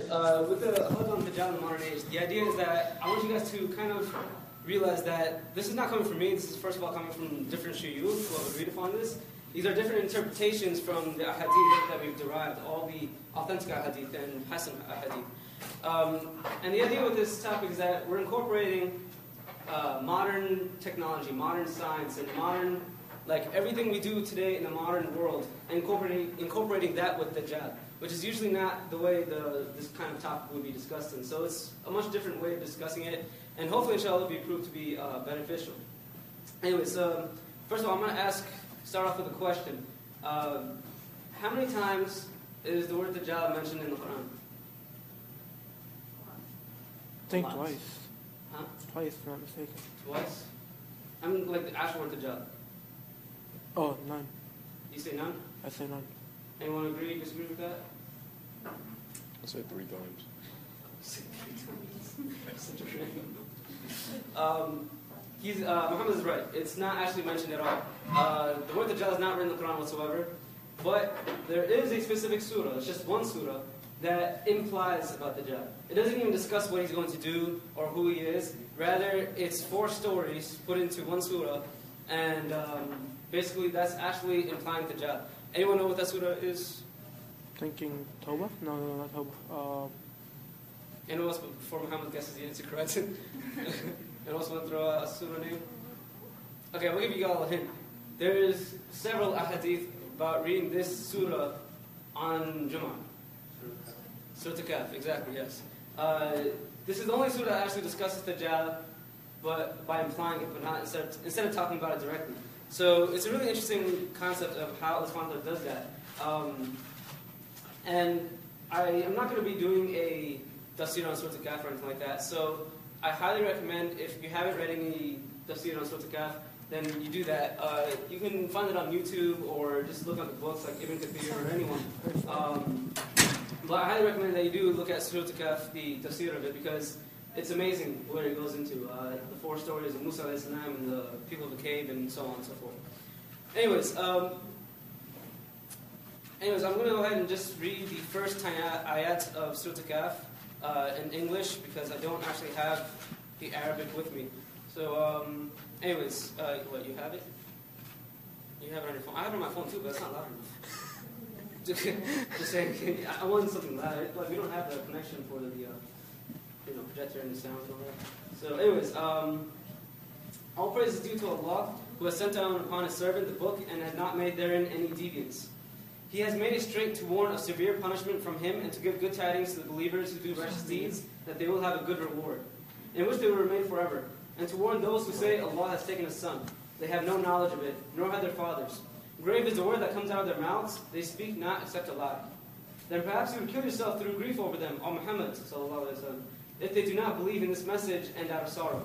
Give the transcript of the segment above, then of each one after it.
With the Halaqa on Dajjal in the modern age, the idea is that I want you guys to kind of realize that this is not coming from me. This is first of all coming from different shuyukh who have agreed upon this. These are different interpretations from the ahadith that we've derived, all the authentic ahadith and hasan ahadith. And the idea with this topic is that we're incorporating modern technology, modern science, and modern, like everything we do today in the modern world, and incorporating that with Dajjal, which is usually not the way this kind of topic would be discussed in. So it's a much different way of discussing it, and hopefully inshallah will be proved to be beneficial. Anyways, first of all, I'm going to start off with a question. How many times is the word Dajjal mentioned in the Quran? I think twice. Huh? Twice, if I'm not mistaken. Twice? I mean, like the actual word Dajjal. Oh, none. You say none? I say none. Anyone agree, disagree with that? I said 3 times. Such a random. Muhammad is right. It's not actually mentioned at all. The word Dajjal is not written in the Quran whatsoever, but there is a specific surah, it's just one surah, that implies about Dajjal. It doesn't even discuss what he's going to do or who he is. Rather, it's 4 stories put into one surah, and basically that's actually implying Dajjal. Anyone know what that surah is? Thinking Tawbah? No, not Tawbah. Anyone else before Muhammad guesses the answer correct? Anyone else want to throw a surah name? Okay, we'll give you all a hint. There's several ahadith about reading this surah on Jummah. Surah Al-Kahf, exactly, yes. This is the only surah that actually discusses Dajjal, but by implying it, but not instead of talking about it directly. So it's a really interesting concept of how Allah subhanahu wa ta'ala does that. And I am not going to be doing a tafsir on Surah Al-Kahf or anything like that. So I highly recommend, if you haven't read any tafsir on Surah Al-Kahf, then you do that. You can find it on YouTube or just look at the books like Ibn Kathir or anyone. But I highly recommend that you do look at Surah Al-Kahf, the tafsir of it, because it's amazing what it goes into. The 4 stories of Musa alayhi salam and the people of the cave and so on and so forth. Anyways, I'm going to go ahead and just read the first 10 ayat of Surah Al-Kahf in English, because I don't actually have the Arabic with me. So, anyways, what, you have it? You have it on your phone? I have it on my phone too, but it's not loud enough. Just saying, I wanted something loud. Like, we don't have the connection for the projector and the sound and all that. So anyways, all praise is due to Allah, who has sent down upon His servant the book and has not made therein any deviance. He has made it straight to warn of severe punishment from Him and to give good tidings to the believers who do righteous deeds, that they will have a good reward, in which they will remain forever, and to warn those who say Allah has taken a son. They have no knowledge of it, nor have their fathers. Grave is the word that comes out of their mouths, they speak not except a lie. Then perhaps you would kill yourself through grief over them, O Muhammad sallallahu alaihi wasallam, if they do not believe in this message and out of sorrow.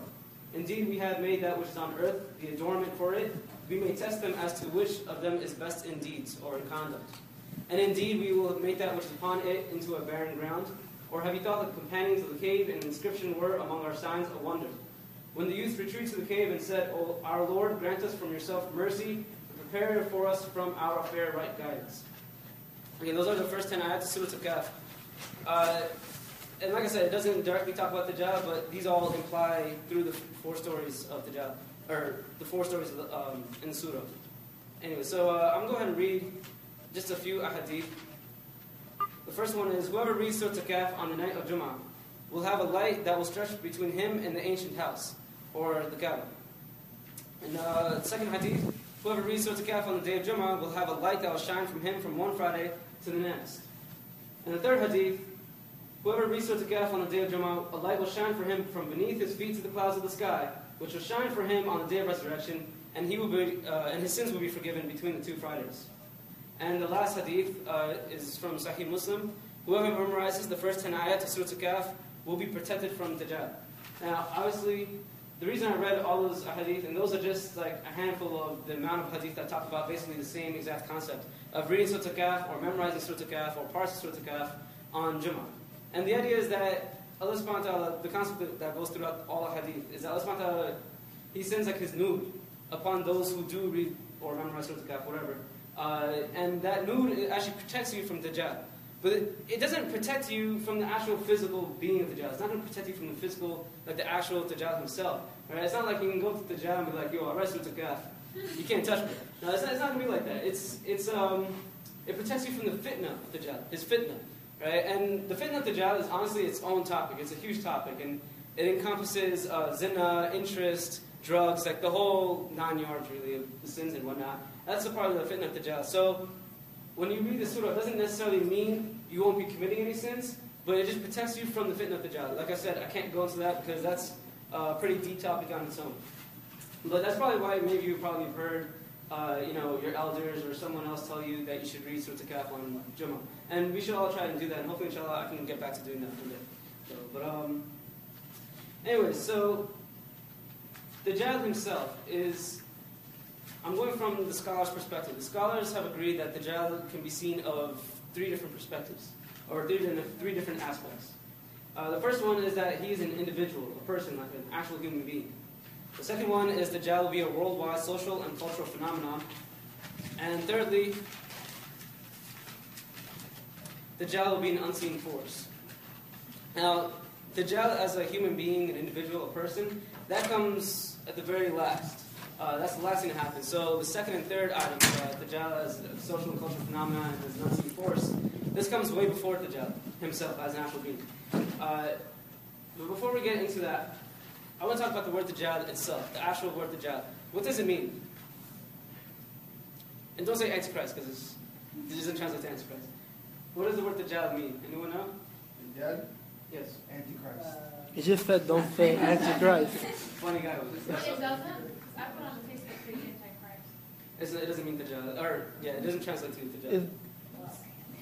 Indeed, we have made that which is on earth the adornment for it. We may test them as to which of them is best in deeds or in conduct. And indeed, we will make that which is upon it into a barren ground. Or have you thought that the companions of the cave and inscription were among our signs a wonder? When the youth retreated to the cave and said, O our Lord, grant us from yourself mercy, and prepare for us from our affair right guidance. Again, those are the first 10 ayat of Surah Al-Kahf. And like I said, it doesn't directly talk about Dajjal, but these all imply through the 4 stories of Dajjal, or the 4 stories of in the surah. Anyway, so I'm going to go ahead and read just a few ahadith. The first one is, whoever reads Surah Al-Kahf on the night of Jummah will have a light that will stretch between him and the ancient house, or the Kaaba. And the second hadith, whoever reads Surah Al-Kahf on the day of Jummah will have a light that will shine from him from one Friday to the next. And the third hadith, whoever reads Surah Al-Kahf on the day of Jummah, a light will shine for him from beneath his feet to the clouds of the sky, which will shine for him on the day of resurrection, and his sins will be forgiven between the 2 Fridays. And the last hadith is from Sahih Muslim. Whoever memorizes the first 10 ayat of Surah Al-Kahf will be protected from Dajjal. Now, obviously, the reason I read all those hadith, and those are just like a handful of the amount of hadith that talk about basically the same exact concept of reading Surah Al-Kahf or memorizing Surah Al-Kahf or parts of Surah Al-Kahf on Jummah. And the idea is that Allah subhanahu wa ta'ala, the concept that goes throughout all hadith, is that Allah subhanahu wa ta'ala, He sends like His nur upon those who do read or memorize Surah Al-Kahf, whatever. And that nur actually protects you from Dajjal. But it doesn't protect you from the actual physical being of Dajjal. It's not going to protect you from the physical, like the actual Dajjal himself. Right? It's not like you can go to Dajjal and be like, yo, I wrestled Dajjal. You can't touch me. No, it's not going to be like that. It protects you from the fitna of Dajjal, his fitna. Right? And the fitna of Dajjal is honestly its own topic. It's a huge topic. And it encompasses zina, interest, drugs, like the whole 9 yards really of the sins and whatnot. That's a part of the fitna of Dajjal. So when you read the surah, it doesn't necessarily mean you won't be committing any sins, but it just protects you from the fitna of Dajjal. Like I said, I can't go into that because that's a pretty deep topic on its own. But that's probably why maybe you probably have heard your elders or someone else tell you that you should read Surah Al-Kahf on Jummah. And we should all try and do that, and hopefully, inshallah, I can get back to doing that one day. Anyways, so Dajjal himself is, I'm going from the scholars' perspective. The scholars have agreed that Dajjal can be seen of 3 different perspectives, or 3 different aspects. The first one is that he is an individual, a person, like an actual human being. The second one is Dajjal will be a worldwide social and cultural phenomenon. And thirdly, Dajjal will be an unseen force. Now, Dajjal as a human being, an individual, a person, that comes at the very last. That's the last thing to happen. So the second and third items, Dajjal as a social and cultural phenomenon, as an unseen force, this comes way before Dajjal himself as an actual being. But before we get into that, I want to talk about the word Dajjal itself, the actual word Dajjal. What does it mean? And don't say Antichrist, because it doesn't translate to Antichrist. What does the word Dajjal mean? Anyone know? Dajjal? Yes. Antichrist. He just said don't say Antichrist. Funny guy. It doesn't? I put on the Facebook page Antichrist. It doesn't mean Dajjal. Or, yeah, it doesn't translate to Dajjal.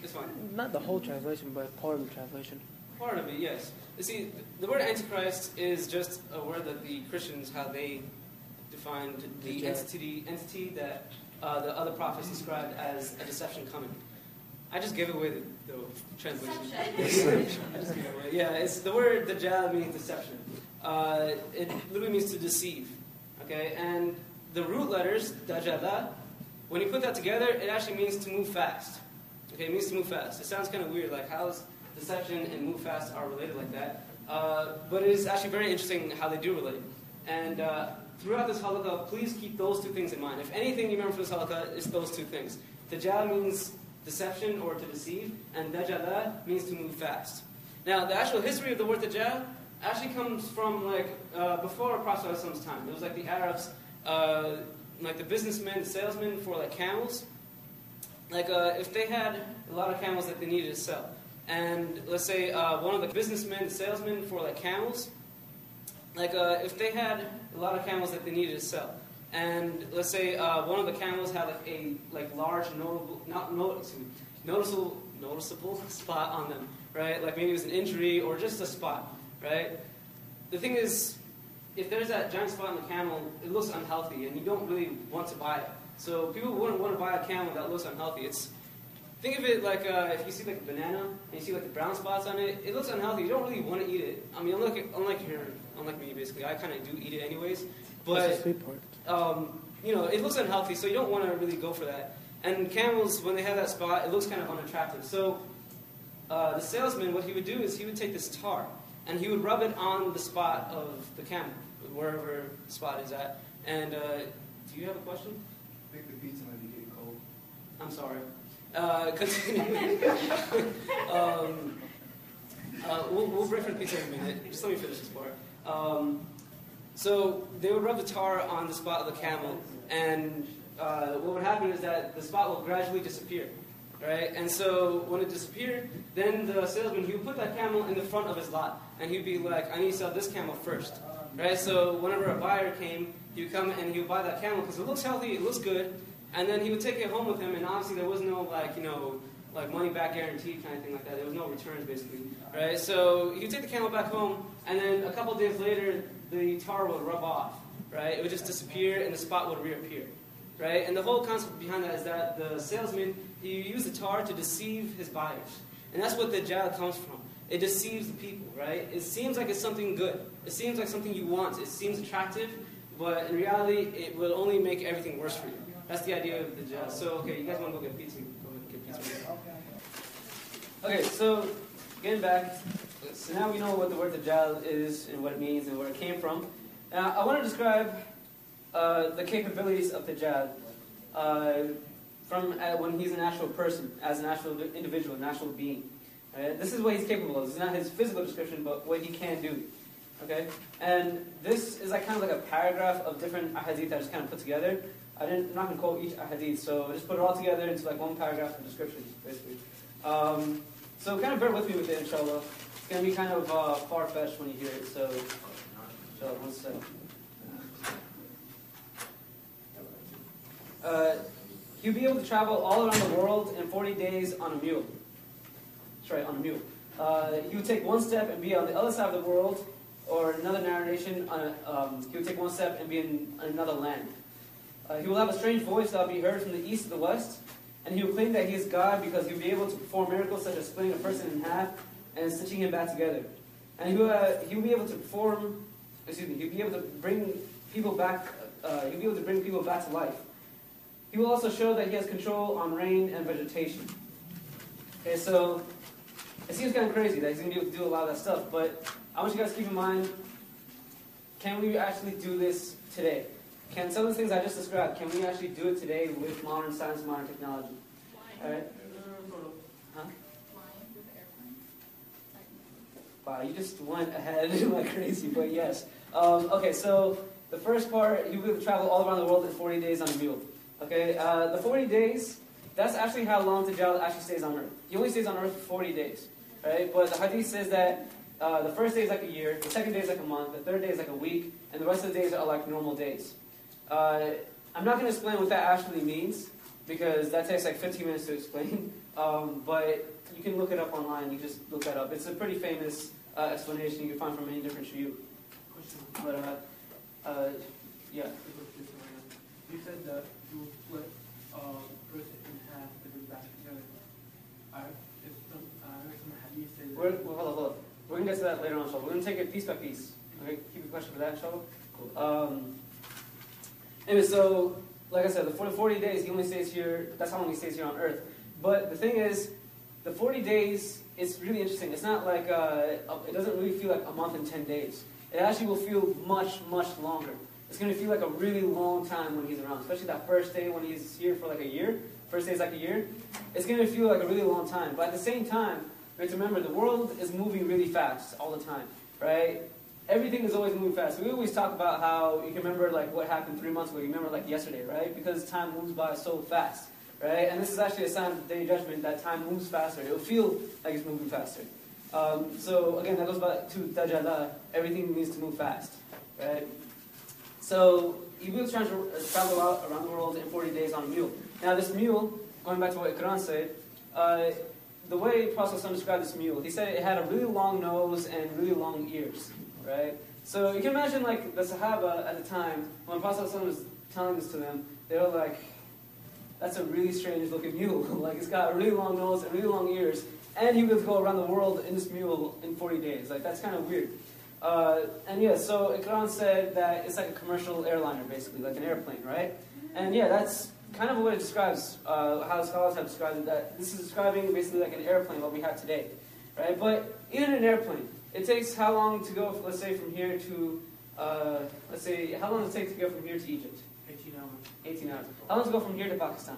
It's fine. Not the whole translation, but part of the translation. Part of it, yes. You see, the word Antichrist is just a word that the Christians, how they defined the entity that the other prophets described as a deception coming. I just gave away the translation. I just gave it away. Yeah, it's the word Dajjal means deception. It literally means to deceive. Okay, and the root letters Dajjal, when you put that together, it actually means to move fast. Okay, it means to move fast. It sounds kind of weird, like how's deception and move fast are related like that. But it is actually very interesting how they do relate. And throughout this Halaqa, please keep those 2 things in mind. If anything you remember from this Halaqa, it's those 2 things. Dajjal means deception or to deceive, and Dajjal means to move fast. Now, the actual history of the word Dajjal actually comes from before Prophet's time. It was like the Arabs, like the businessmen, the salesmen for like camels. Like if they had a lot of camels that they needed to sell, and let's say one of the businessmen, the salesmen for like camels, like if they had a lot of camels that they needed to sell, and let's say one of the camels had like a large noticeable spot on them, right? Like maybe it was an injury or just a spot, right? The thing is, if there's that giant spot on the camel, it looks unhealthy, and you don't really want to buy it. So people wouldn't want to buy a camel that looks unhealthy. Think of it like if you see like a banana and you see like the brown spots on it, it looks unhealthy. You don't really want to eat it. I mean, unlike me basically, I kind of do eat it anyways. But that's the sweet part. it looks unhealthy, so you don't want to really go for that. And camels, when they have that spot, it looks kind of unattractive. So the salesman, what he would do is he would take this tar and he would rub it on the spot of the camel, wherever the spot is at. And do you have a question? Make the pizza when you get cold. I'm sorry. Continue. We'll break for the pizza in a minute. Just let me finish this part. So they would rub the tar on the spot of the camel, and what would happen is that the spot will gradually disappear. Right? And so when it disappeared, then the salesman, he would put that camel in the front of his lot, and he'd be like, I need to sell this camel first. Right? So whenever a buyer came, he would come and he would buy that camel because it looks healthy, it looks good, and then he would take it home with him, and obviously there was no money back guarantee kind of thing like that. There was no returns basically. Right? So he would take the camel back home, and then a couple days later, the tar would rub off. Right? It would just disappear, and the spot would reappear. Right? And the whole concept behind that is that the salesman, he used the tar to deceive his buyers. And that's what the Dajjal comes from. It deceives the people, right? It seems like it's something good. It seems like something you want. It seems attractive, but in reality, it will only make everything worse for you. That's the idea of the Dajjal. So, okay, you guys want to go get pizza? Go ahead and get pizza. Okay, so getting back, so now we know what the word Dajjal is and what it means and where it came from. Now, I want to describe the capabilities of Dajjal from when he's an actual person, as an actual individual, an actual being. Right? This is what he's capable of. This is not his physical description, but what he can do. Okay, and this is like kind of like a paragraph of different ahadith that I just kind of put together. I'm not going to quote each ahadith, so I just put it all together into like one paragraph of description, basically. So kind of bear with me with it, inshallah. It's going to be kind of far-fetched when you hear it, so inshallah, one second. He'll be able to travel all around the world in 40 days on a mule. That's right, on a mule. He would take one step and be on the other side of the world, or another narration, he would take one step and be in another land. He will have a strange voice that will be heard from the east to the west, and he will claim that he is God because he will be able to perform miracles such as splitting a person in half and stitching him back together. And he will be able to perform, he'll be able to bring people back, he'll be able to bring people back to life. He will also show that he has control on rain and vegetation. Okay, so it seems kind of crazy that he's going to be able to do a lot of that stuff, but I want you guys to keep in mind, can we actually do this today? Can some of the things I just described, can we actually do it today with modern science and modern technology? All right? Huh? Flying with the airplane. Wow, you just went ahead like crazy, but yes. Okay, so the first part, he will travel all around the world in 40 days on a mule. Okay, the 40 days, that's actually how long Dajjal actually stays on Earth. He only stays on Earth for 40 days, right? But the hadith says that the first day is like a year, the second day is like a month, the third day is like a week, and the rest of the days are like normal days. I'm not going to explain what that actually means, because that takes like 15 minutes to explain, but you can look it up online, you just look that up. It's a pretty famous explanation you can find from many different shuyukh. But, yeah. You said that you will split Earth in half and then back together. I heard some hadith say that. Hold on. We're going to get to that later on, inshallah. We're going to take it piece by piece. Okay, keep a question for that, inshallah? Cool. Anyway, so, like I said, for the 40 days, he only stays here, that's how long he stays here on Earth. But the thing is, the 40 days, it's really interesting. It's not like, it doesn't really feel like a month and 10 days. It actually will feel much, much longer. It's going to feel like a really long time when he's around, especially that first day when he's here for like a year. First day is like a year. It's going to feel like a really long time. But at the same time, we have to remember the world is moving really fast all the time, right? Everything is always moving fast. We always talk about how you can remember like what happened 3 months ago. You remember like yesterday, right? Because time moves by so fast, right? And this is actually a sign of the day of judgment that time moves faster. It'll feel like it's moving faster. So again, that goes back to Dajjal. Everything needs to move fast, right? So he will travel out around the world in 40 days on a mule. Now this mule, going back to what Quran said, the way Prophet ﷺ described this mule, he said it had a really long nose and really long ears, right? So you can imagine like the Sahaba at the time, when Prophet ﷺ was telling this to them, they were like, that's a really strange looking mule. Like it's got a really long nose and really long ears, and he will go around the world in this mule in 40 days. Like that's kind of weird. And yeah, so Quran said that it's like a commercial airliner, basically, like an airplane, right? And yeah, that's kind of what it describes, how scholars have described it, that this is describing basically like an airplane, what we have today, right? But even an airplane, it takes how long to go, let's say, from here to, let's say, how long does it take to go from here to Egypt? 18 hours. 18 hours. How long to go from here to Pakistan?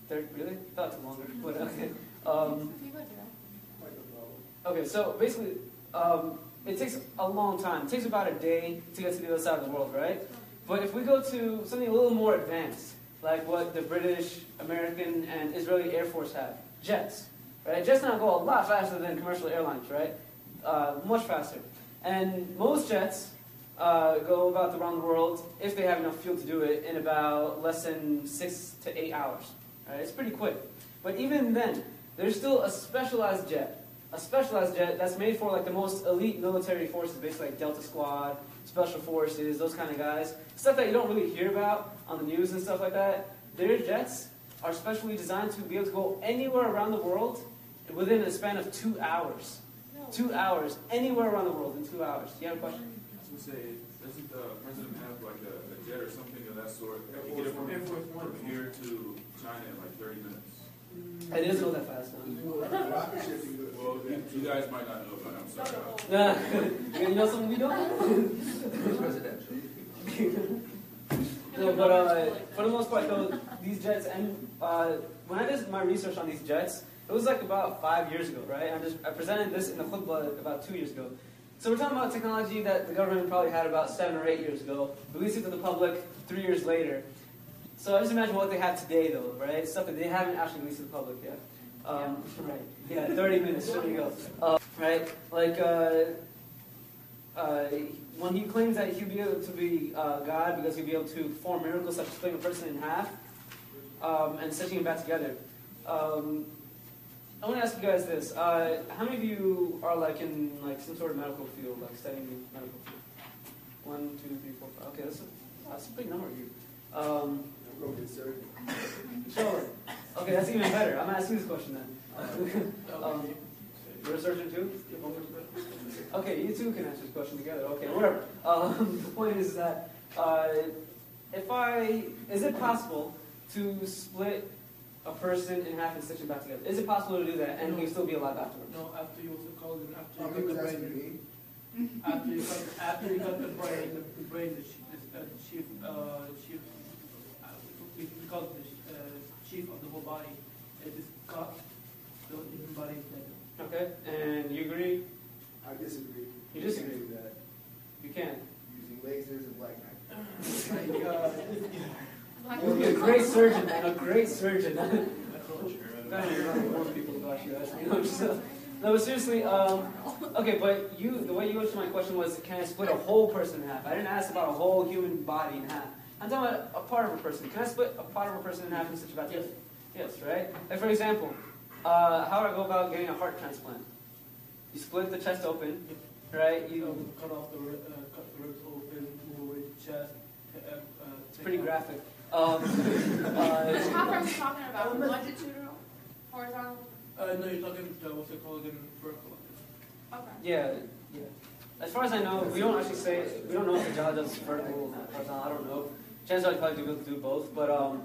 13. Really? I thought it was longer, but okay. Okay, so basically, it takes a long time. It takes about a day to get to the other side of the world, right? But if we go to something a little more advanced, like what the British, American, and Israeli Air Force have, jets, right? Jets now go a lot faster than commercial airlines, right? Much faster. And most jets go about around the world, if they have enough fuel to do it, in about less than 6 to 8 hours. Right? It's pretty quick. But even then, there's still a specialized jet. A specialized jet that's made for like the most elite military forces, basically like Delta Squad, Special Forces, those kind of guys. Stuff that you don't really hear about on the news and stuff like that. Their jets are specially designed to be able to go anywhere around the world within a span of 2 hours. 2 hours, anywhere around the world in 2 hours. Do you have a question? I was going to say, doesn't the president have like a jet or something of that sort? That can get it from here to China in like 30 minutes. I didn't go that fast. Rocket ship, you good. Well, you guys might not know, but I'm sorry. Nah, you know something we don't? It's presidential. No, but for the most part, though, these jets, and when I did my research on these jets, it was like about 5 years ago, right? I presented this in the khutbah about 2 years ago. So we're talking about technology that the government probably had about 7 or 8 years ago, released it to the public 3 years later. So I just imagine what they have today, though, right? Stuff that they haven't actually released to the public yet. Right. Yeah, 30 minutes. There you go. Right? Like, when he claims that he'll be able to be God because he'll be able to perform miracles such as splitting a person in half and stitching it back together. I want to ask you guys this: how many of you are like in like some sort of medical field, like studying the medical field? 1, 2, 3, 4, 5. Okay, that's a big number of you. Go get surgery. Sure. Okay, that's even better. I'm asking this question then. You're a surgeon too? Okay, you two can answer this question together. Okay, whatever. The point is that is it possible to split a person in half and stitch it back together? Is it possible to do that and he'll still be alive afterwards? No, after you also call them, after He you was cut the asking brain, me. after you cut the brain, the chief, we call it the chief of the whole body. It is cut, the human body is dead. Okay, and you agree? I disagree. You disagree? Can't do that. You can. Using lasers and black knife. You'll be a great surgeon, man. A great surgeon. No, but seriously, okay, but the way you answered my question was, can I split a whole person in half? I didn't ask about a whole human body in half. I'm talking about a part of a person. Can I split a part of a person in half and stitch it back together? Yes, right? Like for example, how would I go about getting a heart transplant? You split the chest open, right? You cut off the ribs open, move away the chest. It's pretty graphic. How far are you talking about? Longitudinal? Horizontal? No, you're talking what's it called in vertical. Okay. Yeah. As far as I know, we don't know if the Dajjal does vertical or horizontal. I don't know. Chances are you probably do both, but what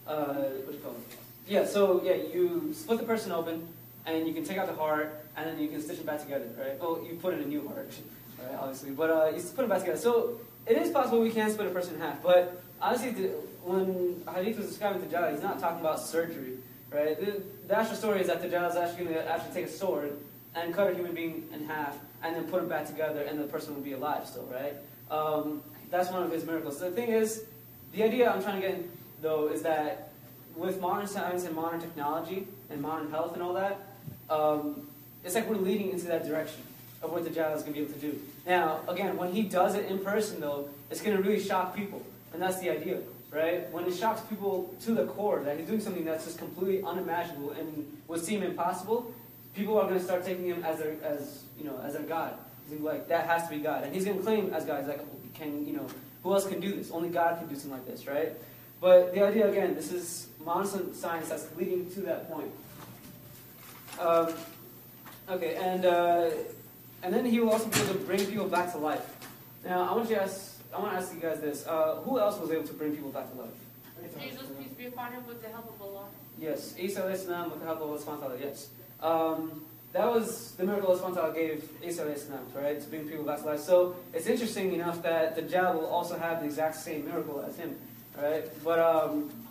do you call it? Yeah. So yeah, you split the person open, and you can take out the heart, and then you can stitch it back together, right? Well, you put in a new heart, right? Obviously, but you put it back together. So it is possible we can split a person in half, but honestly, when Hadith was describing Dajjal, he's not talking about surgery, right? The actual story is that Dajjal is actually going to take a sword and cut a human being in half, and then put it back together, and the person will be alive still, right? That's one of his miracles. The thing is, the idea I'm trying to get, though, is that with modern science and modern technology and modern health and all that, it's like we're leading into that direction of what Dajjal is going to be able to do. Now, again, when he does it in person, though, it's going to really shock people, and that's the idea, right? When it shocks people to the core that he's doing something that's just completely unimaginable and would seem impossible, people are going to start taking him as their God. He's going to be like, that has to be God, and he's going to claim as God. He's like, who else can do this? Only God can do something like this, right? But the idea, again, this is modern science that's leading to that point. Okay, and then he will also be able to bring people back to life. Now, I want to ask you guys this: who else was able to bring people back to life? Jesus, peace be upon him, with the help of Allah. Yes, Isa alayhi salam with the help of Allah subhanahu wa ta'ala. Yes, that was the miracle Allah subhanahu wa ta'ala gave Isa alayhi salam, right, to bring people back to life. So it's interesting enough that the Dajjal will also have the exact same miracle as him, right? But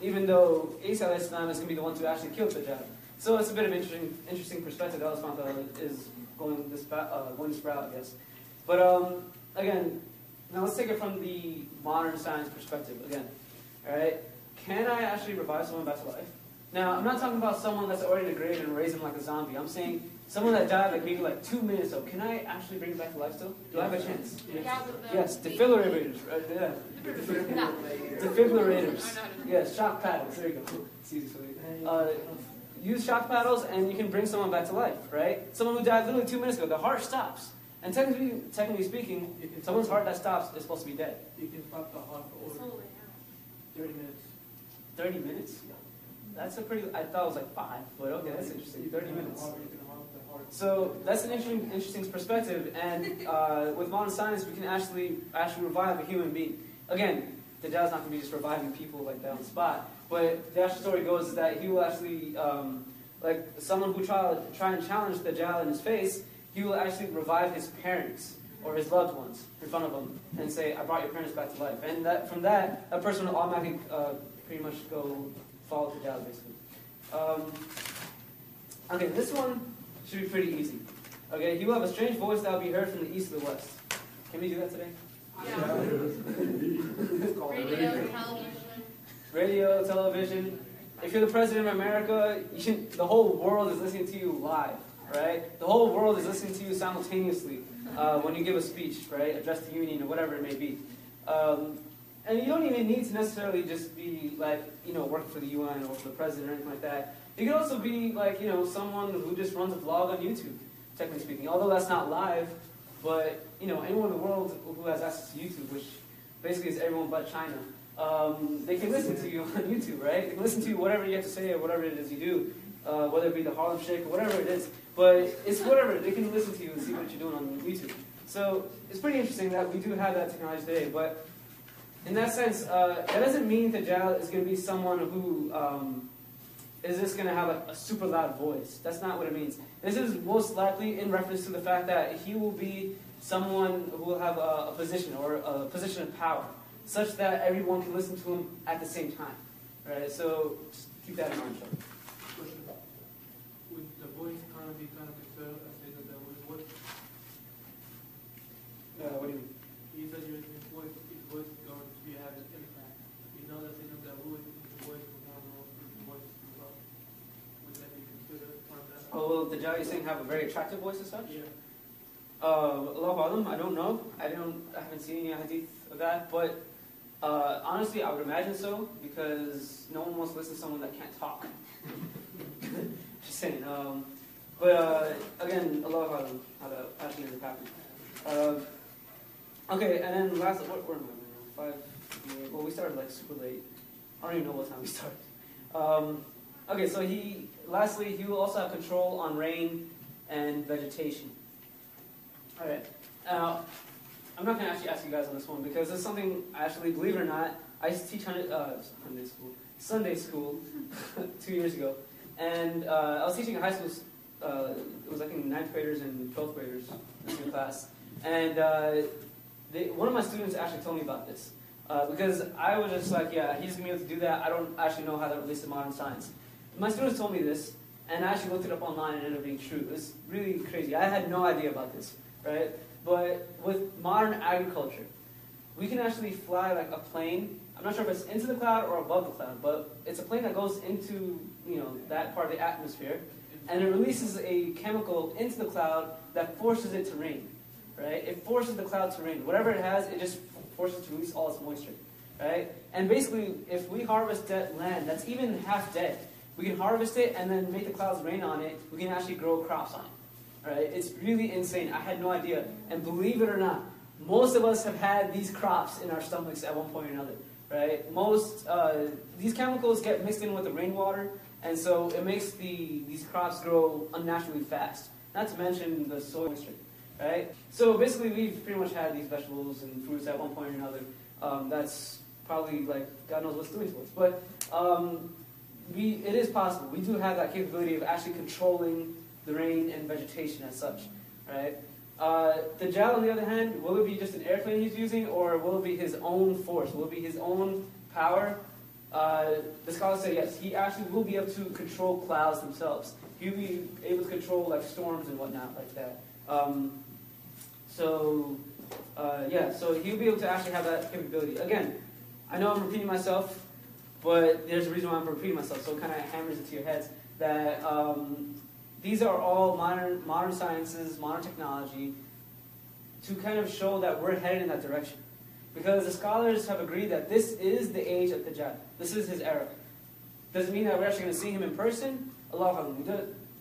even though Isa alayhi salam is going to be the one to actually kill the Dajjal, so it's a bit of interesting perspective that Allah subhanahu wa ta'ala is going this route, I guess. But again, now let's take it from the modern science perspective again. All right, can I actually revive someone back to life? Now, I'm not talking about someone that's already in the grave and raise him like a zombie. I'm saying someone that died like maybe like 2 minutes ago. Can I actually bring him back to life still? Do I have a chance? Yes, defibrillators. Right? Yeah. Defibrillators. Yes, shock paddles. There you go. It's easy for me. Use shock paddles and you can bring someone back to life, right? Someone who died literally 2 minutes ago, the heart stops. And technically speaking, someone's heart that stops is supposed to be dead. You can stop the heart for over 30 minutes. 30 minutes? That's a pretty, I thought it was like 5, but okay, that's interesting. 30 minutes. So that's an interesting perspective, and with modern science, we can actually revive a human being. Again, Dajjal's not going to be just reviving people like that on the spot. But the actual story goes is that he will actually, like someone who try and challenge Dajjal in his face, he will actually revive his parents or his loved ones in front of him and say, I brought your parents back to life. And from that, a person will automatically pretty much go follow Dajjal, basically. Okay, this one should be pretty easy. Okay, he will have a strange voice that will be heard from the east to the west. Can we do that today? Yeah. Radio, television. Radio, television. If you're the president of America, the whole world is listening to you live, right? The whole world is listening to you simultaneously when you give a speech, right? Address the union or whatever it may be. And you don't even need to necessarily just be like, working for the UN or for the president or anything like that. You can also be like, someone who just runs a vlog on YouTube, technically speaking. Although that's not live, but, anyone in the world who has access to YouTube, which basically is everyone but China, they can listen to you on YouTube, right? They can listen to you whatever you have to say or whatever it is you do, whether it be the Harlem Shake or whatever it is. But it's whatever. They can listen to you and see what you're doing on YouTube. So it's pretty interesting that we do have that technology today. But in that sense, that doesn't mean that Dajjal is going to be someone who is just going to have a super loud voice. That's not what it means. This is most likely in reference to the fact that he will be someone who will have a position or a position of power, such that everyone can listen to him at the same time. Right? So just keep that in mind. Question. Would the voice kind of be kind of concerned as the voice? What do you mean? You said his voice is going to be having an impact. You know that signal that voice will kind of the voice as well. Would that be considered part of that? Oh, well, Dajjal, you're saying have a very attractive voice as such? Yeah. Allahu Alam, I don't know. I haven't seen any hadith of that, but honestly, I would imagine so, because no one wants to listen to someone that can't talk. Just saying. But again, Allahu Alam, how the actually ends up happening. Okay, and then last, where am I right now? 5. Well, we started like super late. I don't even know what time we started. Okay, so lastly, he will also have control on rain and vegetation. All right. Now, I'm not going to actually ask you guys on this one because it's something, actually, believe it or not, I used to teach Sunday school 2 years ago. And I was teaching a high school, it was I think 9th graders and 12th graders in class. And one of my students actually told me about this. Because I was just like, yeah, he's going to be able to do that. I don't actually know how that relates to modern science. My students told me this, and I actually looked it up online and it ended up being true. It was really crazy. I had no idea about this, right? But with modern agriculture, we can actually fly like a plane. I'm not sure if it's into the cloud or above the cloud, but it's a plane that goes into that part of the atmosphere, and it releases a chemical into the cloud that forces it to rain, right? It forces the cloud to rain. Whatever it has, it just forces it to release all its moisture, right? And basically, if we harvest that land that's even half dead, we can harvest it and then make the clouds rain on it. We can actually grow crops on it, right? It's really insane. I had no idea. And believe it or not, most of us have had these crops in our stomachs at one point or another, right? These chemicals get mixed in with the rainwater, and so it makes these crops grow unnaturally fast. Not to mention the soil moisture, right? So basically, we've pretty much had these vegetables and fruits at one point or another. That's probably like God knows what's doing to us, but it is possible. We do have that capability of actually controlling the rain and vegetation as such, right? Dajjal, on the other hand, will it be just an airplane he's using, or will it be his own force? Will it be his own power? The scholars say yes. He actually will be able to control clouds themselves. He'll be able to control like storms and whatnot like that. So he'll be able to actually have that capability. Again, I know I'm repeating myself, but there's a reason why I'm repeating myself, so it kind of hammers into your heads that these are all modern sciences, modern technology, to kind of show that we're headed in that direction. Because the scholars have agreed that this is the age of Dajjal. This is his era. Doesn't mean that we're actually going to see him in person. Allahu Akbar. We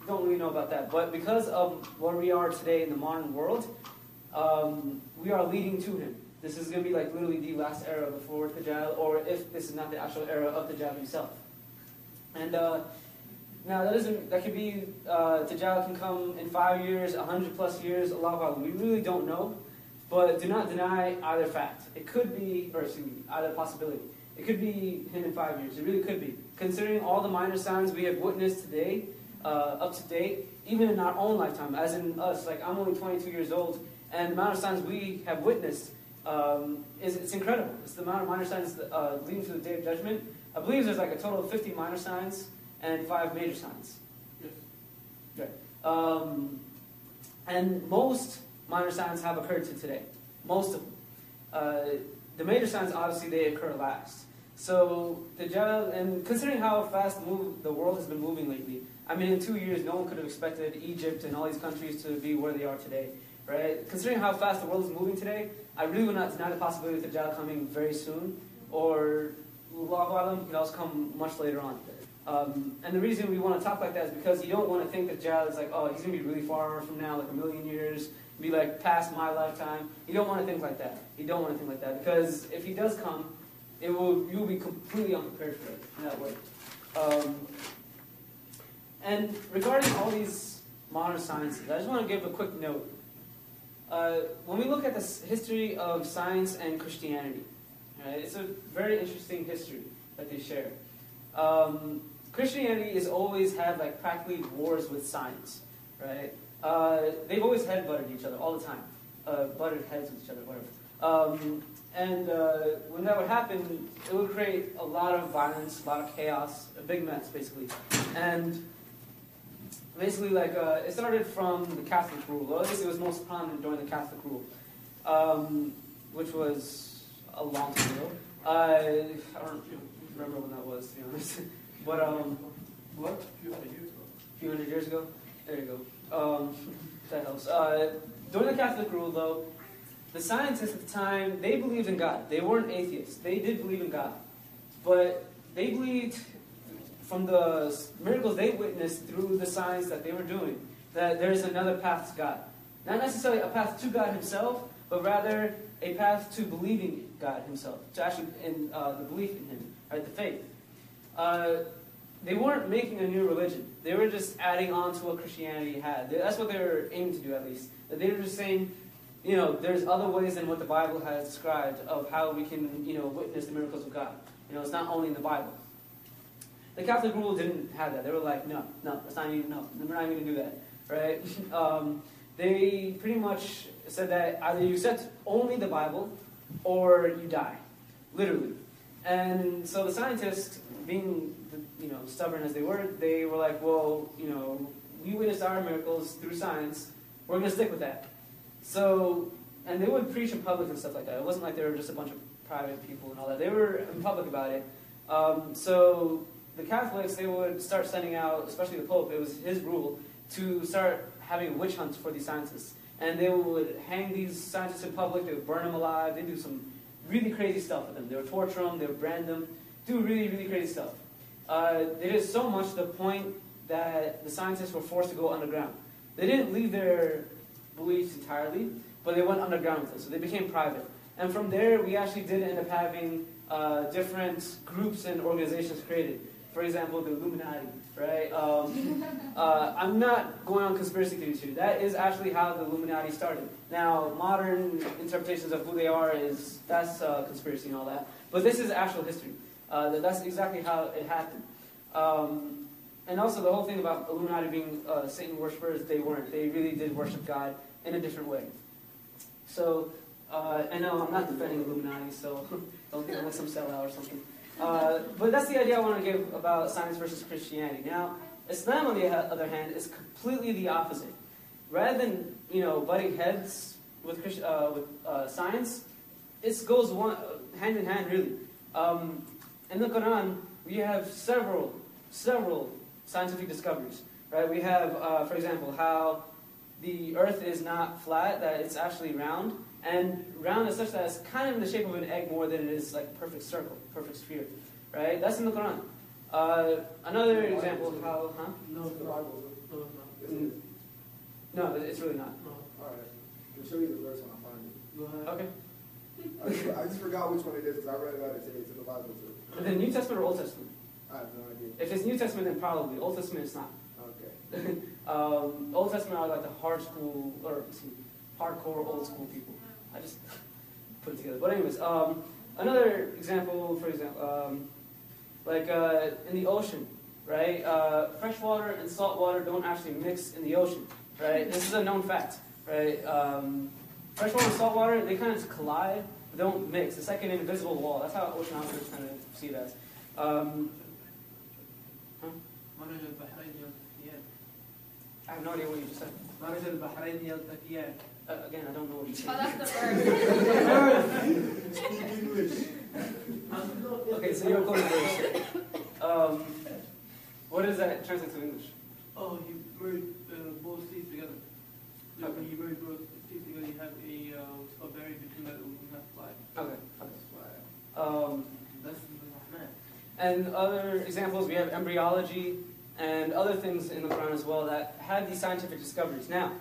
don't really know about that. But because of where we are today in the modern world, we are leading to him. This is going to be like literally the last era before Dajjal, or if this is not the actual era of Dajjal himself. And now that could be Dajjal can come in 5 years, 100+ years. Allahu Akbar. We really don't know. but do not deny either fact. It could be, or excuse me, either possibility. It could be him in 5 years. It really could be. Considering all the minor signs we have witnessed today, up to date, even in our own lifetime, as in us, like I'm only 22 years old, and the amount of signs we have witnessed it's incredible. It's the amount of minor signs leading to the Day of Judgment. I believe there's like a total of 50 minor signs and 5 major signs. Yes. Right. And most minor signs have occurred to today. Most of them. The major signs, obviously, they occur last. So, Dajjal, and considering how fast the world has been moving lately, I mean, in 2 years, no one could have expected Egypt and all these countries to be where they are today, right? Considering how fast the world is moving today, I really would not deny the possibility of Dajjal coming very soon, or Allahu A'lam, he could also come much later on. And the reason we want to talk like that is because you don't want to think that Dajjal is like, oh, he's going to be really far from now, like 1,000,000 years, be like past my lifetime. You don't want to think like that. You don't want to think like that, because if he does come, you will be completely unprepared for it in that way. And regarding all these modern sciences, I just want to give a quick note. When we look at the history of science and Christianity, right, it's a very interesting history that they share. Christianity has always had like practically wars with science, right? They've always headbutted each other all the time, butted heads with each other, whatever. And when that would happen, it would create a lot of violence, a lot of chaos, a big mess, basically. And basically, like, it started from the Catholic rule. Well, at least it was most prominent during the Catholic rule, which was a long time ago. I don't remember when that was, to be honest. But, what? A few hundred years ago. A few hundred years ago? There you go. That helps. During the Catholic rule, though, the scientists at the time, they believed in God. They weren't atheists. They did believe in God. But they believed, from the miracles they witnessed through the science that they were doing, that there's another path to God. Not necessarily a path to God himself, but rather a path to believing God himself, to actually in the belief in him, right, the faith. They weren't making a new religion. They were just adding on to what Christianity had. That's what they were aiming to do, at least. That they were just saying, there's other ways than what the Bible has described of how we can, witness the miracles of God. It's not only in the Bible. The Catholic rule didn't have that. They were like, no, that's not even, no, we're not even going to do that, right? They pretty much said that either you accept only the Bible or you die, literally. And so the scientists, being stubborn as they were like, well, we witnessed our miracles through science. We're going to stick with that. So, and they would preach in public and stuff like that. It wasn't like they were just a bunch of private people and all that. They were in public about it. So the Catholics, they would start sending out, especially the Pope, it was his rule, to start having witch hunts for these scientists. And they would hang these scientists in public, they would burn them alive, they do some really crazy stuff with them. They would torture them, they would brand them, do really, really crazy stuff. They did so much to the point that the scientists were forced to go underground. They didn't leave their beliefs entirely, but they went underground with it, so they became private. And from there, we actually did end up having different groups and organizations created. For example, the Illuminati, right? I'm not going on conspiracy theories here. That is actually how the Illuminati started. Now, modern interpretations of who they are that's conspiracy and all that. But this is actual history. That's exactly how it happened. And also the whole thing about Illuminati being Satan worshippers, they weren't. They really did worship God in a different way. So, and no, I'm not defending Illuminati, so don't think I'm like some sellout or something. But that's the idea I want to give about science versus Christianity. Now, Islam, on the other hand, is completely the opposite. Rather than butting heads with science, it goes hand in hand, really. In the Quran, we have several scientific discoveries. Right? We have, for example, how the Earth is not flat; that it's actually round. And round is such that it's kind of in the shape of an egg more than it is like a perfect circle, perfect sphere, right? That's in the Quran. Another example of how, huh? No, it's not. No, it's not. No, it's really not. No. All right. I'll show you the verse when I find it. Go ahead. Okay. I just forgot which one it is because I read about it today. It's in the Bible too. The New Testament or Old Testament? I have no idea. If it's New Testament, then probably. Old Testament, it's not. Okay. Old Testament are like the hardcore old school people. I just put it together. But anyways, another example, for example, in the ocean, right? Fresh water and salt water don't actually mix in the ocean, right? This is a known fact, right? Fresh water and salt water, they kind of just collide, but they don't mix. It's like an invisible wall. That's how oceanographers kind of see it as. مرج البحرين يلتقيان. I have no idea what you just said. مرج البحرين يلتقيان. Again, I don't know what you said. Oh, that's the verb. Okay, so you're quoting verse. What does that translate to English? Oh, you merge both seas together. Okay. When you merge both seas together, you have a barrier between that will not fly. Okay. That's why. That's the Rahman. And other examples, we have embryology and other things in the Quran as well that had these scientific discoveries. Now,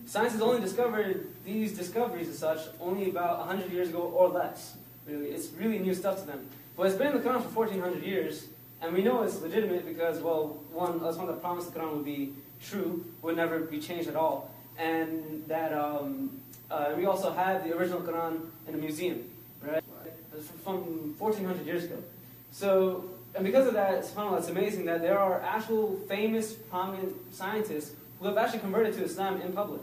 science has only discovered these discoveries as such only about 100 years ago or less. Really, it's really new stuff to them. But it's been in the Quran for 1,400 years, and we know it's legitimate because, well, that's one that promised the Quran would be true, would never be changed at all, and that we also have the original Quran in a museum, right? From 1,400 years ago. So, and because of that, subhanAllah, it's amazing that there are actual famous, prominent scientists who have actually converted to Islam in public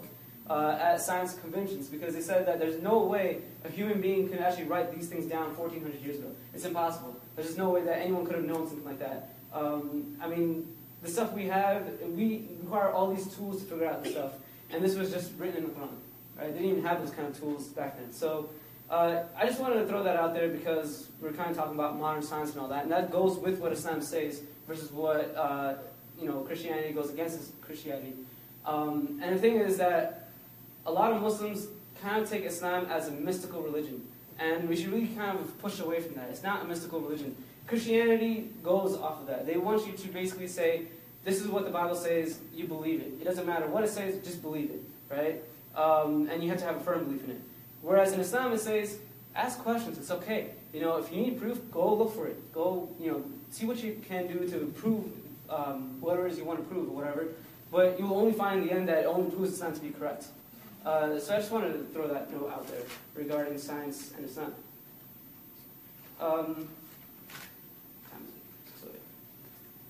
at science conventions because they said that there's no way a human being can actually write these things down 1,400 years ago. It's impossible. There's just no way that anyone could have known something like that. I mean, the stuff we have, we require all these tools to figure out the stuff, and this was just written in the Quran. Right? They didn't even have those kind of tools back then. So, I just wanted to throw that out there because we're kind of talking about modern science and all that, and that goes with what Islam says versus what Christianity goes against Christianity. And the thing is that a lot of Muslims kind of take Islam as a mystical religion, and we should really kind of push away from that. It's not a mystical religion. Christianity goes off of that. They want you to basically say, this is what the Bible says, you believe it. It doesn't matter what it says, just believe it, right? And you have to have a firm belief in it. Whereas in Islam it says, ask questions, it's okay. If you need proof, go look for it. Go, see what you can do to prove whatever it is you want to prove or whatever. But you will only find in the end that it only proves Islam to be correct. So I just wanted to throw that note out there regarding science and Islam.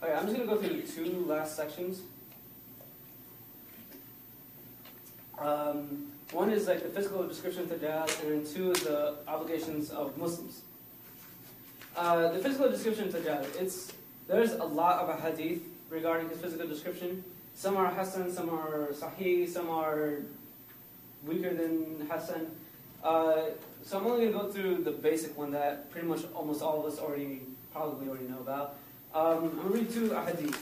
Okay, I'm just going to go through the two last sections. One is like the physical description of Dajjal, and then two is the obligations of Muslims. The physical description of Dajjal, there's a lot of a hadith regarding his physical description. Some are Hasan, some are Sahih, some are weaker than Hasan. So I'm only going to go through the basic one that pretty much almost all of us probably already know about. I'm going to read two ahadith.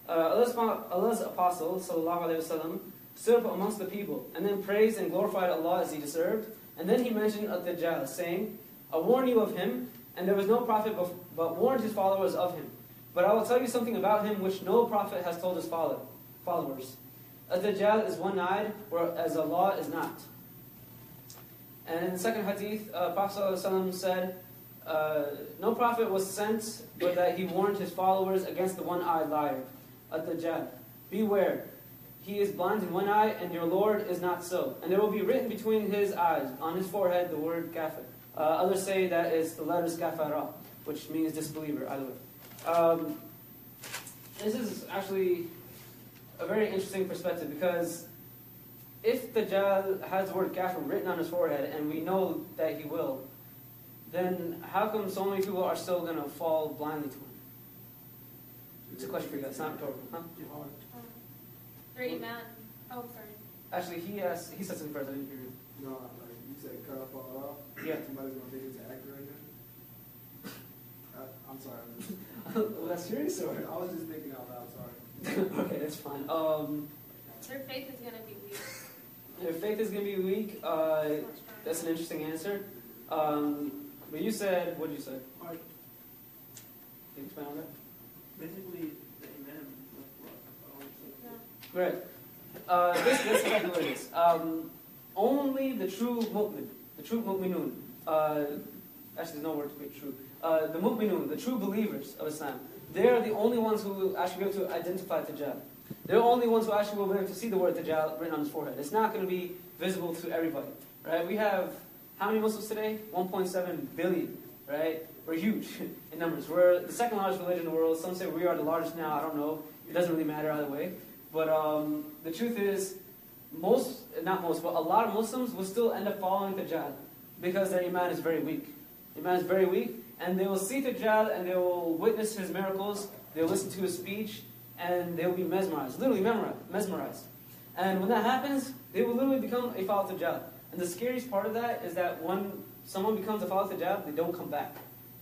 Allah's apostle, sallallahu alaihi wasallam, stood up amongst the people, and then praised and glorified Allah as he deserved. And then he mentioned Dajjal, saying, I warn you of him, and there was no prophet but warned his followers of him. But I will tell you something about him which no prophet has told his followers. Dajjal is one-eyed, whereas Allah is not. And in the second hadith, Prophet ﷺ said, no prophet was sent, but that he warned his followers against the one-eyed liar, Dajjal. Beware, he is blind in one eye, and your Lord is not so. And there will be written between his eyes, on his forehead, the word kafir. Others say that it's the letters kafara, which means disbeliever, either way. This is actually a very interesting perspective, because if Dajjal has the word kafir written on his forehead, and we know that he will, then how come so many people are still going to fall blindly to him? It's a question for you guys, it's not rhetorical. Huh? Great man. Oh, sorry. Actually, he said something first, I didn't hear you. No, like you said, cut off all. Yeah. Somebody's gonna take it to actor right now. I'm sorry. Well, that's serious, or? I was just thinking out loud. Sorry. Okay, that's fine. Their faith is going to be weak. Their faith is going to be weak. That's an interesting answer. But you said, what did you say? Right. Can you explain on that? Basically, the Imam. Right. This is exactly what it is. Only the true mu'min, the true mu'minun, actually there's no word to be true, the mu'minun, the true believers of Islam, they are the only ones who will actually be able to identify Dajjal. They're the only ones who actually will be able to see the word Dajjal written on his forehead. It's not going to be visible to everybody, right? We have, how many Muslims today? 1.7 billion, right? We're huge in numbers. We're the second largest religion in the world. Some say we are the largest now. I don't know. It doesn't really matter either way. But the truth is, not most, but a lot of Muslims will still end up following Dajjal because their iman is very weak. Iman is very weak, and they will see Dajjal and they will witness his miracles. They'll listen to his speech, and they'll be mesmerized, literally mesmerized. And when that happens, they will literally become a follower of Dajjal. And the scariest part of that is that when someone becomes a follower of Dajjal, they don't come back.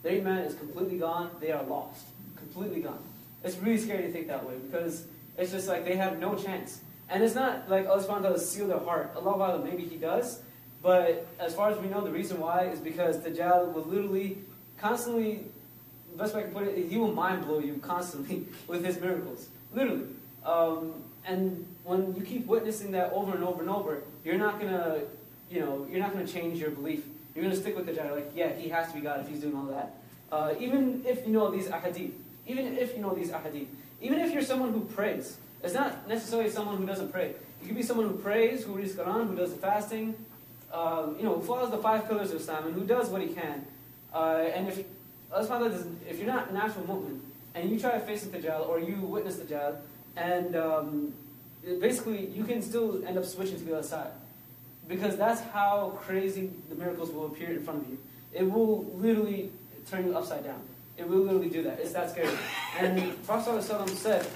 Their iman is completely gone. They are lost, completely gone. It's really scary to think that way because it's just like they have no chance. And it's not like Allah subhanahu wa ta'ala seal their heart. Allah, maybe He does. But as far as we know, the reason why is because Dajjal will literally constantly, the best way I can put it, he will mind blow you constantly with his miracles. Literally. And when you keep witnessing that over and over and over, you're not gonna change your belief. You're gonna stick with Dajjal. Like, yeah, he has to be God if he's doing all that. Even if you know these ahadith. Even if you're someone who prays. It's not necessarily someone who doesn't pray. You could be someone who prays, who reads Quran, who does the fasting, who follows the 5 pillars of Islam, and who does what he can. And if you're not an actual mu'min, and you try to face the Dajjal, or you witness the Dajjal, and basically you can still end up switching to the other side. Because that's how crazy the miracles will appear in front of you. It will literally turn you upside down. It will literally do that. It's that scary. And Prophet ﷺ said,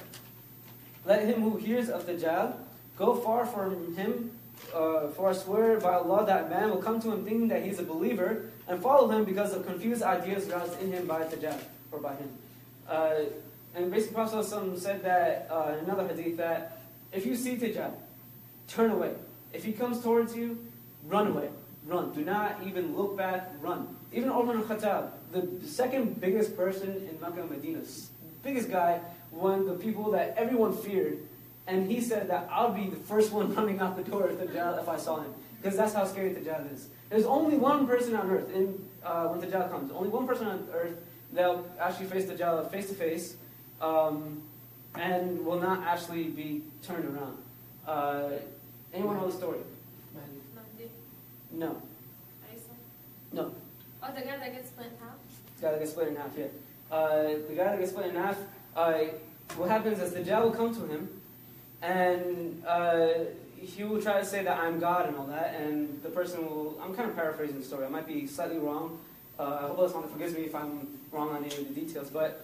"Let him who hears of Dajjal go far from him, for I swear by Allah that man will come to him thinking that he's a believer and follow him because of confused ideas aroused in him by Dajjal, or by him." And basically Prophet ﷺ said that in another hadith that if you see Dajjal, turn away. If he comes towards you, run away. Run. Do not even look back, run. Even Umar al-Khattab, the second biggest person in Makkah and Medina, biggest guy, one of the people that everyone feared, and he said that I'll be the first one running out the door of Dajjal if I saw him. Because that's how scary Dajjal is. There's only one person on earth, when Dajjal comes, only one person on earth that will actually face Dajjal face to face, and will not actually be turned around. Anyone know the story? Mahdi. No. Isa. No. Oh, the guy that gets split in half? The guy that gets split in half, yeah. The guy that gets split in half, what happens is Dajjal will come to him, and he will try to say that I'm God and all that, and the person will, I'm kind of paraphrasing the story, I might be slightly wrong. I hope Allah forgives me if I'm wrong on any of the details, but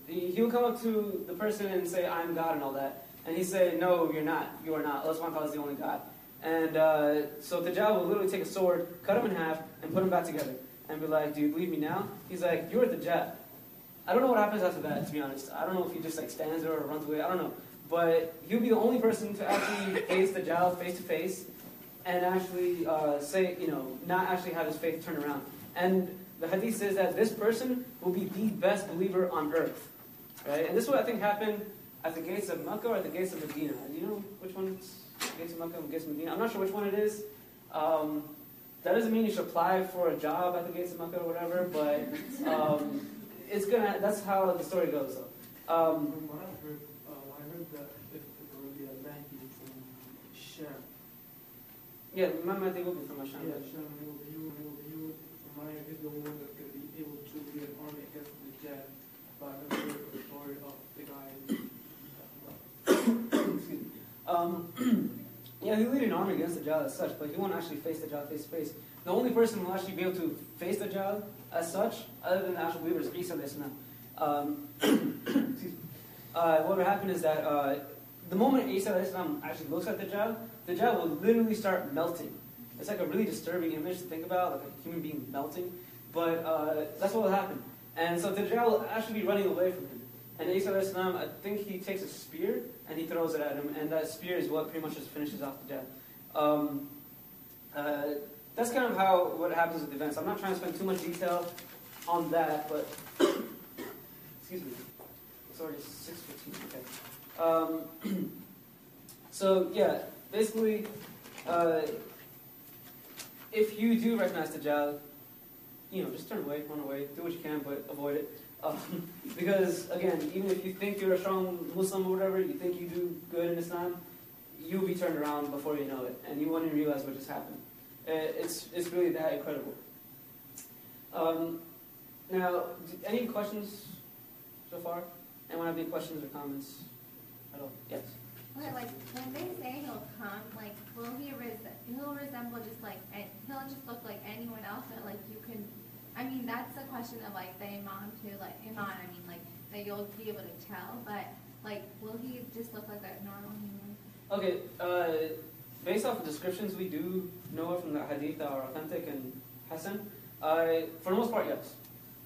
he'll come up to the person and say, I'm God and all that. And he say, no, you're not. You are not. Allah subhanahu wa ta'ala is the only God. And so Dajjal will literally take a sword, cut him in half, and put him back together. And be like, do you believe me now? He's like, you're Dajjal. I don't know what happens after that, to be honest. I don't know if he just like stands there or runs away. I don't know. But he'll be the only person to actually face Dajjal face to face and actually say, not actually have his faith turn around. And the hadith says that this person will be the best believer on earth. Right? And this is what I think happened at the gates of Makkah or at the gates of Medina. Do you know which one's gates of Makkah and gates of Medina? I'm not sure which one it is. That doesn't mean you should apply for a job at the gates of Makkah or whatever, but that's how the story goes. From what I heard that if there will be a Mahdi from Sham. Yeah, Mahdi will be from Sham. Yeah, Sham, he will, from my he's the one that's going to be able to lead an army against the Dajjal. But I've never heard the story of the guy. Excuse me. Yeah, he'll lead an army against Dajjal as such, but he won't actually face Dajjal face to face. The only person who will actually be able to face Dajjal as such, other than the actual believers, is Isa alayhi salam. Excuse me. What will happen is that the moment Isa alayhi salam actually looks at Dajjal, Dajjal will literally start melting. It's like a really disturbing image to think about, like a human being melting. But that's what will happen. And so Dajjal will actually be running away from him. And Isa alayhi salam, I think he takes a spear and he throws it at him, and that spear is what pretty much just finishes off Dajjal. That's kind of what happens with the events. I'm not trying to spend too much detail on that, but excuse me. It's already 6:15. Okay. So yeah, basically, if you do recognize Dajjal, just turn away, run away, do what you can, but avoid it. Because, again, even if you think you're a strong Muslim or whatever, you think you do good in Islam, you'll be turned around before you know it, and you won't even realize what just happened. It's really that incredible. Now, any questions so far? Anyone have any questions or comments at all? Yes? Okay, like, when they say he'll come, like, will he'll resemble just like, he'll just look like anyone else, or like you can, I mean, that's the question of like the imam too, like, imam, I mean, like, that you'll be able to tell, but like, will he just look like a normal human? Okay, based off the descriptions we do know from the hadith that are authentic and hasan, for the most part, yes.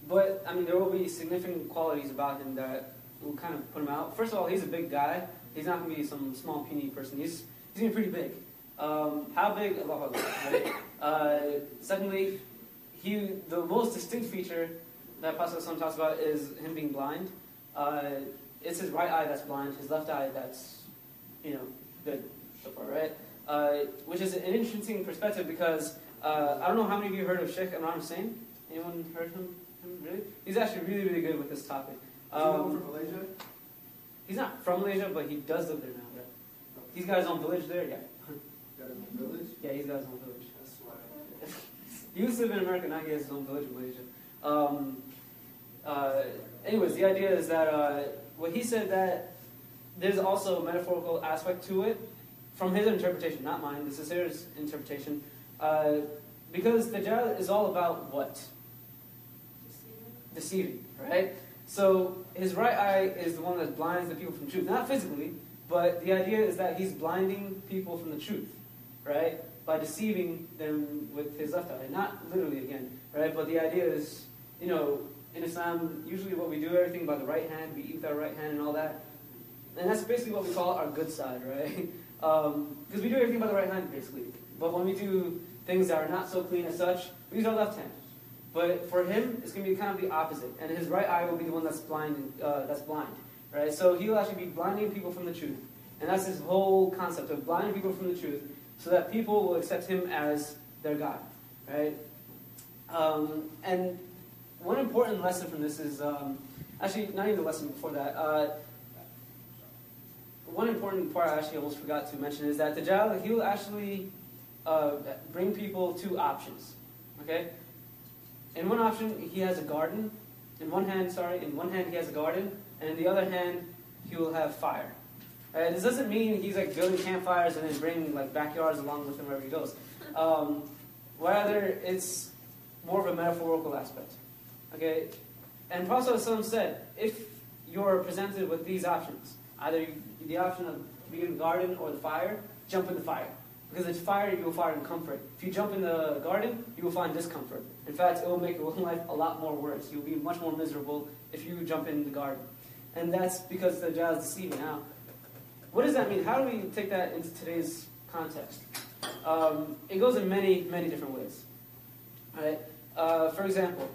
But, I mean, there will be significant qualities about him that will kind of put him out. First of all, he's a big guy. He's not going to be some small, puny person. He's going to be pretty big. How big? Allahu Akbar, right? Secondly, the most distinct feature that Prophet ﷺ talks about is him being blind. It's his right eye that's blind, his left eye that's, good so far, right? Which is an interesting perspective because I don't know how many of you heard of Sheikh Imran Hussein. Anyone heard of him? Really? He's actually really, really good with this topic. Is he from Malaysia? He's not from Malaysia, but he does live there now. Right? He's got his own village there, yeah. Got his own village? Yeah, he's got his own village. That's why. He used to live in America, now he has his own village in Malaysia. Anyways, the idea is that what he said that there's also a metaphorical aspect to it from his interpretation, not mine. This is his interpretation. Because Dajjal is all about what? Deceiving, right? So his right eye is the one that blinds the people from truth. Not physically, but the idea is that he's blinding people from the truth, right? By deceiving them with his left eye. Not literally again, right? But the idea is, in Islam, usually what we do, everything by the right hand, we eat with our right hand and all that. And that's basically what we call our good side, right? Because we do everything by the right hand, basically. But when we do things that are not so clean as such, we use our left hand. But for him, it's going to be kind of the opposite. And his right eye will be the one that's blind, right? So he'll actually be blinding people from the truth. And that's his whole concept of blinding people from the truth so that people will accept him as their God, right? And one important lesson from this is, actually, not even the lesson before that, one important part I actually almost forgot to mention is that Dajjal, he'll actually bring people two options, okay? In one option, he has a garden. In one hand, he has a garden, and in the other hand, he will have fire. This doesn't mean he's like building campfires and then bringing like backyards along with him wherever he goes. Rather, it's more of a metaphorical aspect. Okay, and Prophet ﷺ said, if you're presented with these options, either the option of being in the garden or the fire, jump in the fire. Because it's fire, you will find comfort. If you jump in the garden, you will find discomfort. In fact, it will make your life a lot more worse. You'll be much more miserable if you jump in the garden. And that's because the Dajjal is deceiving. Now, what does that mean? How do we take that into today's context? It goes in many, many different ways. Right? For example,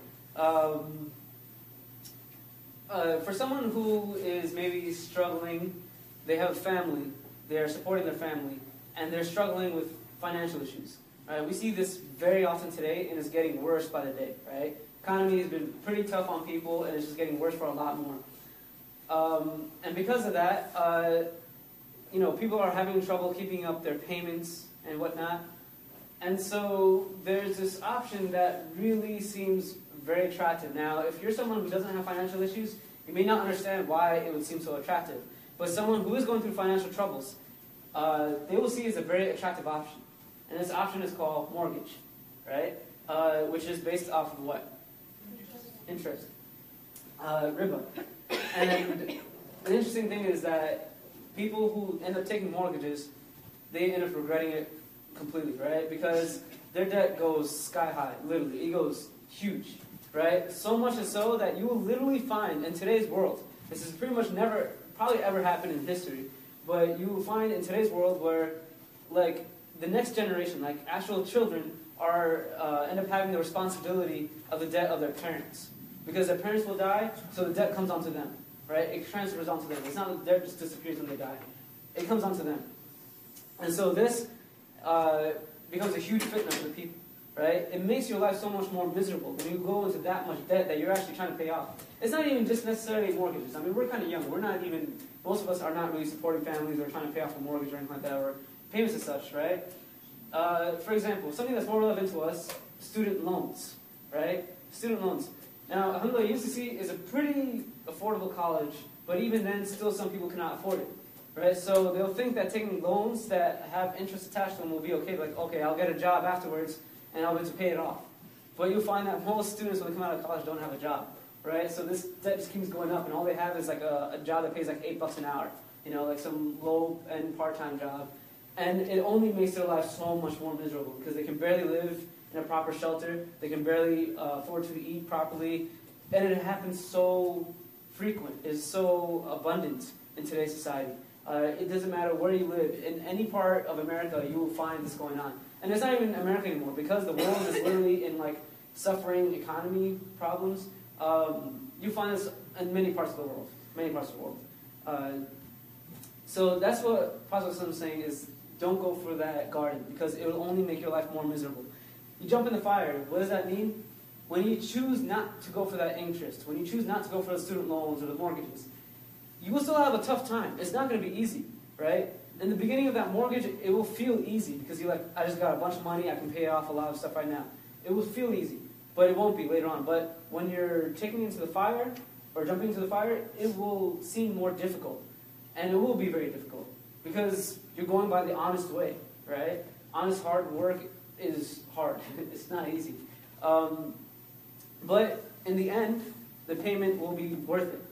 for someone who is maybe struggling, they have a family, they're supporting their family, and they're struggling with financial issues. Right? We see this very often today, and it's getting worse by the day. Right? Economy has been pretty tough on people, and it's just getting worse for a lot more. And because of that, people are having trouble keeping up their payments and whatnot. And so there's this option that really seems very attractive. Now, if you're someone who doesn't have financial issues, you may not understand why it would seem so attractive. But someone who is going through financial troubles, they will see it as a very attractive option. And this option is called mortgage, right? Which is based off of what? Interest. Riba. And the interesting thing is that people who end up taking mortgages, they end up regretting it completely, right? Because their debt goes sky high, literally. It goes huge, right? So much so that you will literally find in today's world, this has pretty much never, probably ever happened in history, but you will find in today's world where, like, the next generation, like actual children, are end up having the responsibility of the debt of their parents. Because their parents will die, so the debt comes onto them, right? It transfers onto them. It's not that the debt just disappears when they die. It comes onto them. And so this becomes a huge fitna for the people. right? It makes your life so much more miserable when you go into that much debt that you're actually trying to pay off. It's not even just necessarily mortgages. I mean, we're kind of young. We're not even, most of us are not really supporting families or trying to pay off a mortgage or anything like that, or payments and such, right? For example, something that's more relevant to us, student loans, right? Student loans. Now, alhamdulillah, UCC is a pretty affordable college, but even then, still some people cannot afford it, right? So they'll think that taking loans that have interest attached to them will be okay. Like, okay, I'll get a job afterwards, and I'll be able to pay it off. But you'll find that most students, when they come out of college, don't have a job, right? So this debt just keeps going up, and all they have is like a job that pays like $8 an hour, you know, like some low-end part-time job. And it only makes their life so much more miserable because they can barely live in a proper shelter. They can barely afford to eat properly. And it happens so frequent. It's so abundant in today's society. It doesn't matter where you live. In any part of America, you will find this going on. And it's not even America anymore because the world is literally in like suffering economy problems. You find this in many parts of the world. Many parts of the world. So that's what Prophet ﷺ is saying is, don't go for that garden because it will only make your life more miserable. You jump in the fire. What does that mean? When you choose not to go for that interest, when you choose not to go for the student loans or the mortgages, you will still have a tough time. It's not going to be easy, right? In the beginning of that mortgage, it will feel easy because you're like, I just got a bunch of money, I can pay off a lot of stuff right now. It will feel easy, but it won't be later on. But when you're taking into the fire or jumping into the fire, it will seem more difficult. And it will be very difficult because you're going by the honest way, right? Honest, hard work is hard. It's not easy. But in the end, the payment will be worth it.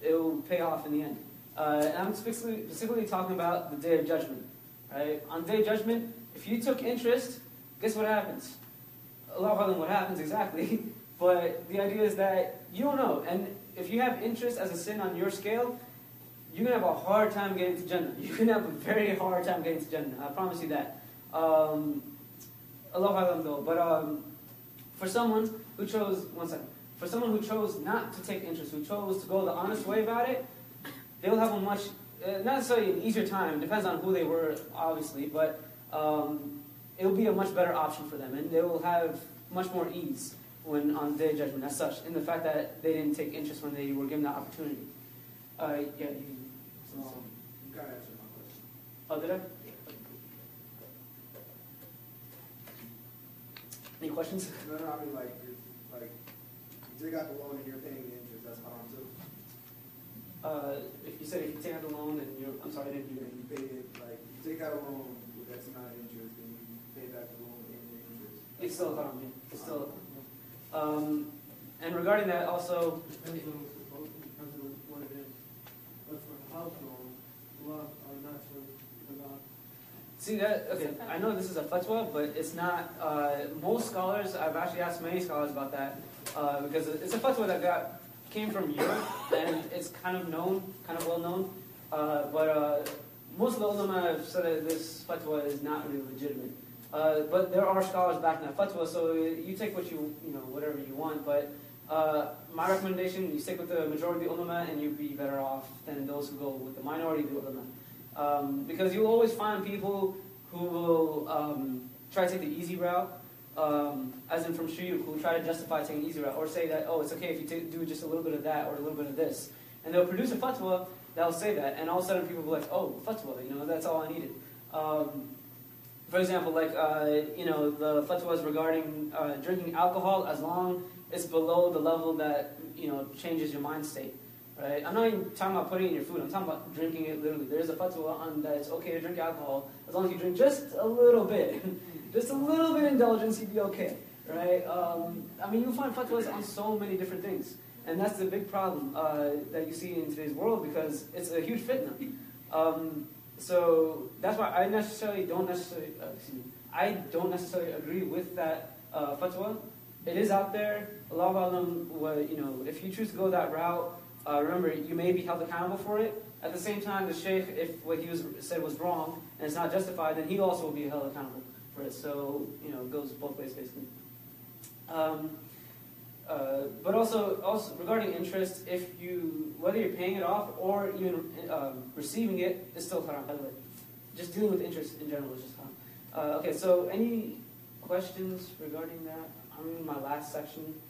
It will pay off in the end. And I'm specifically talking about the Day of Judgment, right? On the Day of Judgment, if you took interest, guess what happens? Allahu A'lam what happens exactly, but the idea is that you don't know. And if you have interest as a sin on your scale, you're going to have a hard time getting to Jannah. You're going to have a very hard time getting to Jannah. I promise you that. Allahu A'lam though. But for someone who chose, for someone who chose not to take interest, who chose to go the honest way about it, they'll have a much, not necessarily an easier time, depends on who they were, obviously, but it'll be a much better option for them, and they will have much more ease when on the Day of Judgment as such, in the fact that they didn't take interest when they were given the opportunity. You gotta answer my question. Oh, did I? Any questions? No, I mean like you take out the loan and you're paying the interest, that's haram too. If you take out the loan and you're, I'm sorry, I didn't hear you. You pay it, like, you take out a loan with X amount of interest, and you pay back the loan and the interest. It's still haram, yeah. It's still. And regarding that, also. Depends on what it is. But for a house loan, a lot are not so about. See that? Okay, I know this is a fatwa, but it's not. Most scholars, I've actually asked many scholars about that, because it's a fatwa that came from Europe, and it's kind of well known. But most of the ulama have said that this fatwa is not really legitimate. But there are scholars backing that fatwa, so you take what whatever you want. But my recommendation, you stick with the majority of the ulama, and you'd be better off than those who go with the minority of the ulama. Because you'll always find people who will try to take the easy route, as in from shuyukh, who try to justify taking the easy route, or say that, oh, it's okay if you do just a little bit of that or a little bit of this. And they'll produce a fatwa that'll say that, and all of a sudden people will be like, oh, fatwa, that's all I needed. For example, like, the fatwas regarding drinking alcohol as long as it's below the level that, changes your mind state. Right? I'm not even talking about putting it in your food. I'm talking about drinking it literally. There's a fatwa on that it's okay to drink alcohol as long as you drink just a little bit. Just a little bit of indulgence, you'd be okay. Right? You'll find fatwas on so many different things. And that's the big problem that you see in today's world because it's a huge fitna. So that's why I don't necessarily agree with that fatwa. It is out there. Allahu A'lam, if you choose to go that route, remember, you may be held accountable for it. At the same time, the sheikh, if what he said was wrong and it's not justified, then he also will be held accountable for it. So, it goes both ways, basically. But also regarding interest, whether you're paying it off or even receiving it, it's still haram, by the way. Just dealing with interest in general is just haram. Okay, so any questions regarding that? I'm in my last section.